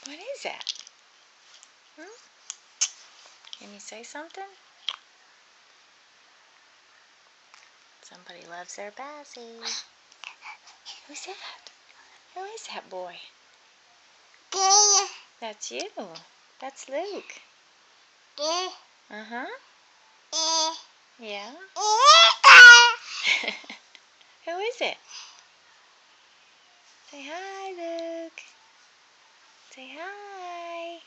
What is that? Can you say something? Somebody loves their Bazzy. Who's that? Who is that boy? That's you. That's Luke. Uh-huh. Yeah. Who is it? Say hi, Luke. Say hi.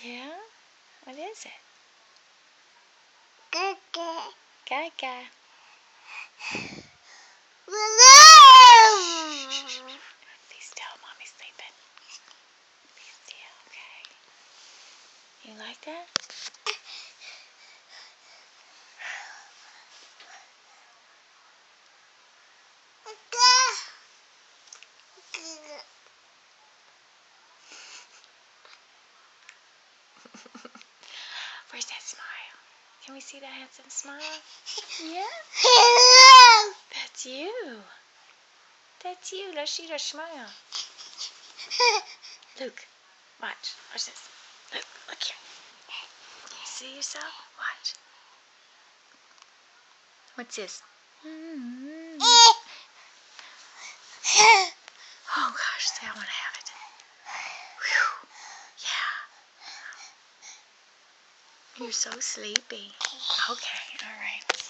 Yeah? What is it? Gaga. Be still, Mommy's sleeping. Be still, okay? You like that? Where's that smile? Can we see that handsome smile? Yeah? That's you. That's you. Let's see that smile. Luke, watch. Watch this. Look here. Can you see yourself? Watch. What's this? Oh gosh, see, I want to have it. Whew. Yeah. You're so sleepy. Okay, all right.